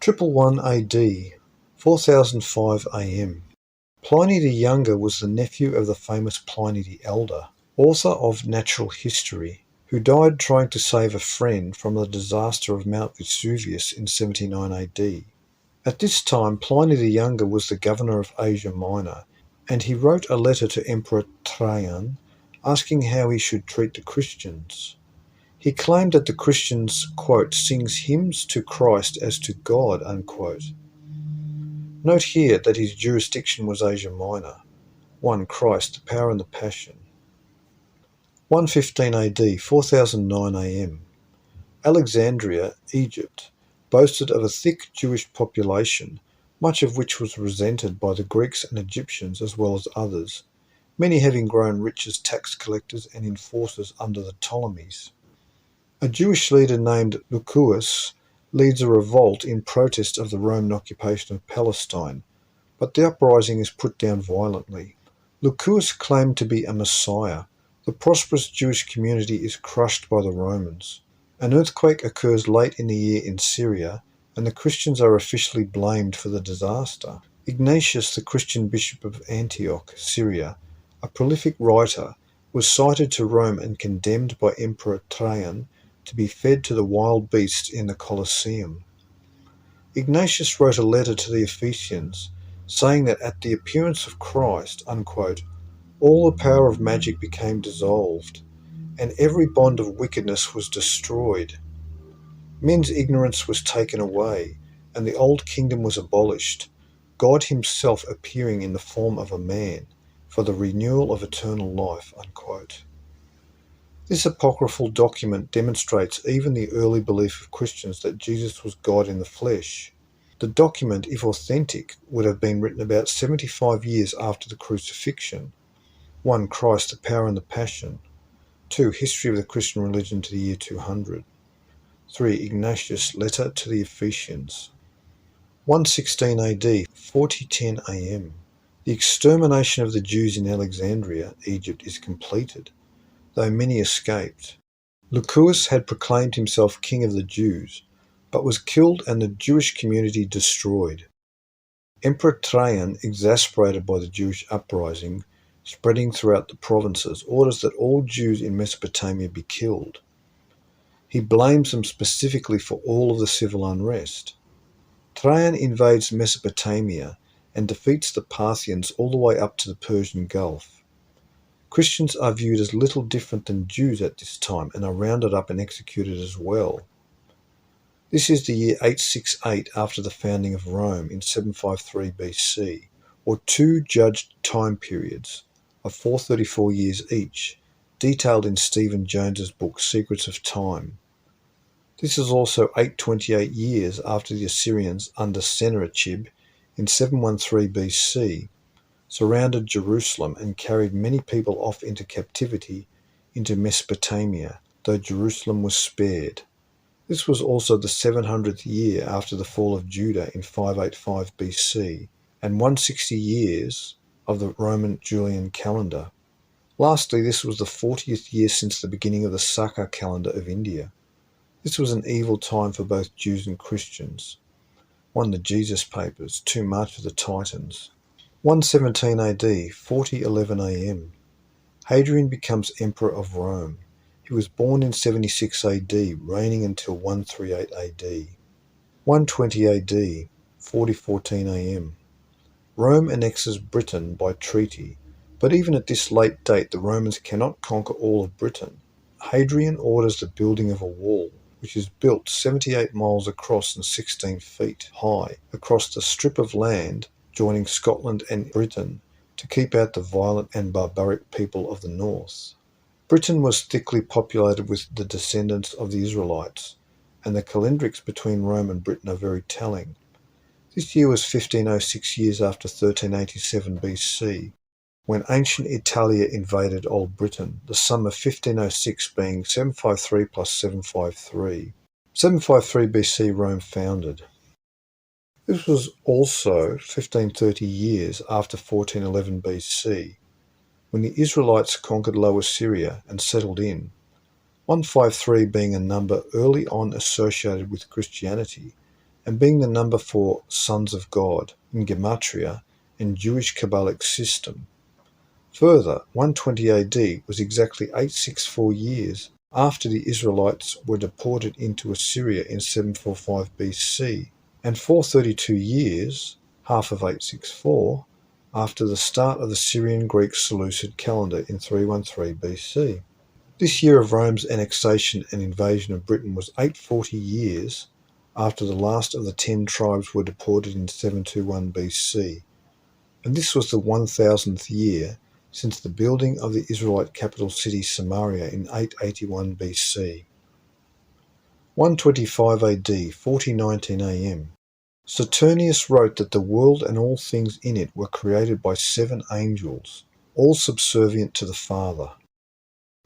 111 AD, 4005 AM. Pliny the Younger was the nephew of the famous Pliny the Elder, author of natural history, who died trying to save a friend from the disaster of Mount Vesuvius in 79 AD. At this time, Pliny the Younger was the governor of Asia Minor, and he wrote a letter to Emperor Trajan asking how he should treat the Christians. He claimed that the Christians, quote, sings hymns to Christ as to God, unquote. Note here that his jurisdiction was Asia Minor. 1. Christ, the Power and the Passion. 115 AD, 4009 AM. Alexandria, Egypt, boasted of a thick Jewish population, much of which was resented by the Greeks and Egyptians as well as others, many having grown rich as tax collectors and enforcers under the Ptolemies. A Jewish leader named Lucullus leads a revolt in protest of the Roman occupation of Palestine, but the uprising is put down violently. Lucullus claimed to be a messiah. The prosperous Jewish community is crushed by the Romans. An earthquake occurs late in the year in Syria, and the Christians are officially blamed for the disaster. Ignatius, the Christian bishop of Antioch, Syria, a prolific writer, was cited to Rome and condemned by Emperor Trajan to be fed to the wild beasts in the Colosseum. Ignatius wrote a letter to the Ephesians, saying that at the appearance of Christ, unquote, all the power of magic became dissolved, and every bond of wickedness was destroyed. Men's ignorance was taken away, and the old kingdom was abolished, God himself appearing in the form of a man, for the renewal of eternal life, unquote. This apocryphal document demonstrates even the early belief of Christians that Jesus was God in the flesh. The document, if authentic, would have been written about 75 years after the crucifixion. 1. Christ, the Power and the Passion. 2. History of the Christian religion to the year 200. 3. Ignatius' letter to the Ephesians. 116 AD, 4010 AM. The extermination of the Jews in Alexandria, Egypt, is completed, though many escaped. Lucullus had proclaimed himself king of the Jews, but was killed and the Jewish community destroyed. Emperor Trajan, exasperated by the Jewish uprising spreading throughout the provinces, orders that all Jews in Mesopotamia be killed. He blames them specifically for all of the civil unrest. Trajan invades Mesopotamia and defeats the Parthians all the way up to the Persian Gulf. Christians are viewed as little different than Jews at this time and are rounded up and executed as well. This is the year 868 after the founding of Rome in 753 BC, or two judged time periods of 434 years each, detailed in Stephen Jones's book Secrets of Time. This is also 828 years after the Assyrians under Sennacherib in 713 BC surrounded Jerusalem and carried many people off into captivity into Mesopotamia, though Jerusalem was spared. This was also the 700th year after the fall of Judah in 585 BC, and 160 years of the Roman Julian calendar. Lastly, this was the 40th year since the beginning of the Saka calendar of India. This was an evil time for both Jews and Christians. 1. The Jesus Papers. 2. March of the Titans. 117 AD, 4011 AM. Hadrian becomes Emperor of Rome. He was born in 76 AD, reigning until 138 AD. 120 AD, 4014 AM. Rome annexes Britain by treaty, but even at this late date the Romans cannot conquer all of Britain. Hadrian orders the building of a wall, which is built 78 miles across and 16 feet high across the strip of land joining Scotland and Britain to keep out the violent and barbaric people of the north. Britain was thickly populated with the descendants of the Israelites, and the calendrics between Rome and Britain are very telling. This year was 1506 years after 1387 BC, when ancient Italia invaded Old Britain, the sum of 1506 being 753 plus 753. 753 BC Rome founded. This was also 1530 years after 1411 BC, when the Israelites conquered Lower Syria and settled in, 153 being a number early on associated with Christianity and being the number for sons of God in Gematria and Jewish Kabbalic system. Further, 120 AD was exactly 864 years after the Israelites were deported into Assyria in 745 BC, and 432 years, half of 864, after the start of the Syrian-Greek Seleucid calendar in 313 BC. This year of Rome's annexation and invasion of Britain was 840 years after the last of the 10 tribes were deported in 721 BC, and this was the 1000th year since the building of the Israelite capital city Samaria in 881 BC. 125 AD, 4019 AM. Saturnius wrote that the world and all things in it were created by 7 angels, all subservient to the Father.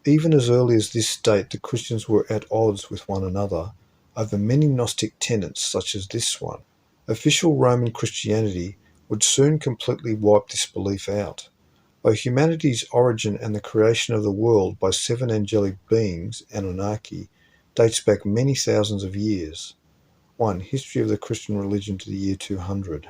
Even as early as this date, the Christians were at odds with one another over many Gnostic tenets such as this one. Official Roman Christianity would soon completely wipe this belief out. By humanity's origin and the creation of the world by 7 angelic beings, Anunnaki, dates back many thousands of years. 1. History of the Christian religion to the year 200.